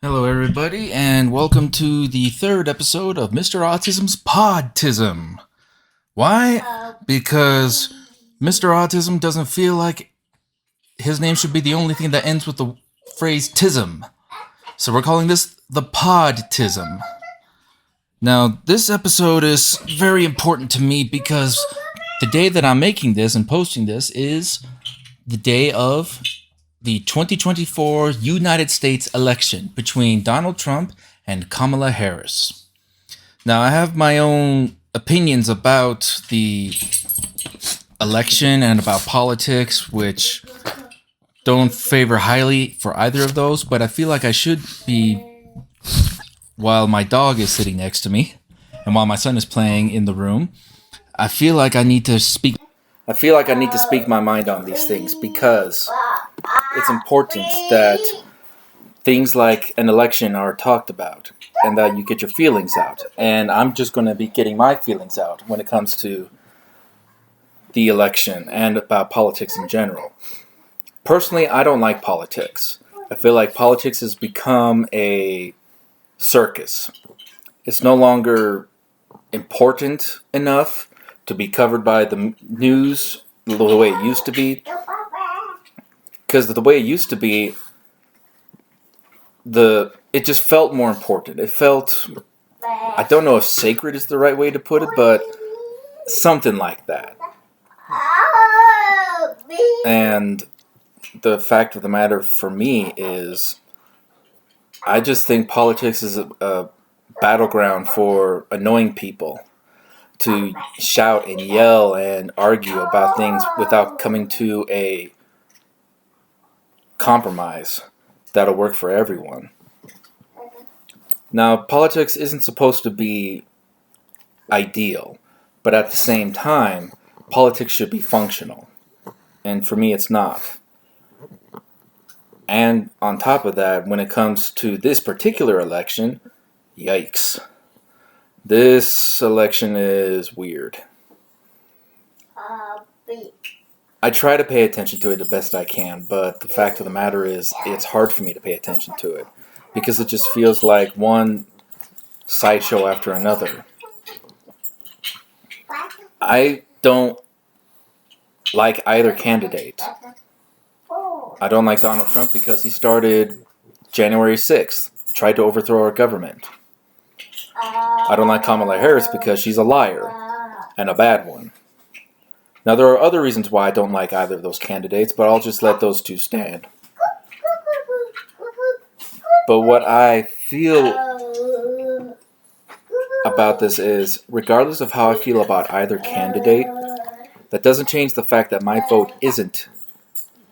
Hello, everybody, and welcome to the third episode of Mr. Autism's Podtism. Why? Because Mr. Autism doesn't feel like his name should be the only thing that ends with the phrase tism. So we're calling this the Podtism. Now, this episode is very important to me because the day that I'm making this and posting this is the day of the 2024 United States election between Donald Trump and Kamala Harris. Now, I have my own opinions about the election and about politics, which don't favor highly for either of those, but I feel like I should be, while my dog is sitting next to me and while my son is playing in the room, I feel like I need to speak my mind on these things because it's important that things like an election are talked about and that you get your feelings out. And I'm just going to be getting my feelings out when it comes to the election and about politics in general. Personally, I don't like politics. I feel like politics has become a circus. It's no longer important enough to be covered by the news the way it used to be. Because the way it used to be, it just felt more important. It felt, I don't know if sacred is the right way to put it, but something like that. And the fact of the matter for me is, I just think politics is a battleground for annoying people to shout and yell and argue about things without coming to a compromise that'll work for everyone. Now, politics isn't supposed to be ideal, but at the same time, politics should be functional. And for me, it's not. And on top of that, when it comes to this particular election, yikes. This election is weird. I try to pay attention to it the best I can, but the fact of the matter is, it's hard for me to pay attention to it because it just feels like one sideshow after another. I don't like either candidate. I don't like Donald Trump because he started January 6th, tried to overthrow our government. I don't like Kamala Harris because she's a liar and a bad one. Now, there are other reasons why I don't like either of those candidates, but I'll just let those two stand. But what I feel about this is, regardless of how I feel about either candidate, that doesn't change the fact that my vote isn't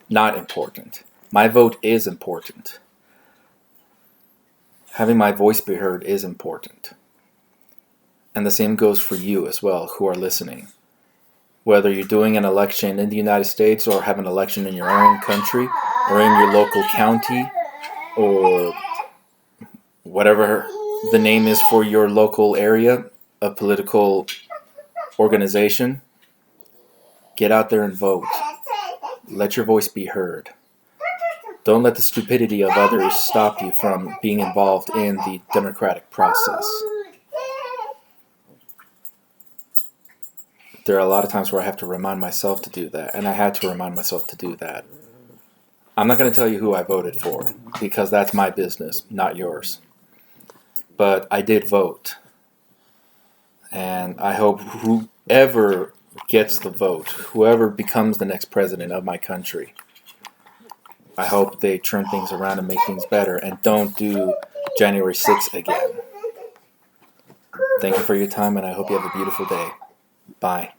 not important. My vote is important. Having my voice be heard is important. And the same goes for you as well, who are listening. Whether you're doing an election in the United States or have an election in your own country or in your local county or whatever the name is for your local area, a political organization, get out there and vote. Let your voice be heard. Don't let the stupidity of others stop you from being involved in the democratic process. There are a lot of times where I have to remind myself to do that, and I had to remind myself to do that. I'm not going to tell you who I voted for, because that's my business, not yours. But I did vote. And I hope whoever gets the vote, whoever becomes the next president of my country, I hope they turn things around and make things better and don't do January 6th again. Thank you for your time, and I hope you have a beautiful day. Bye.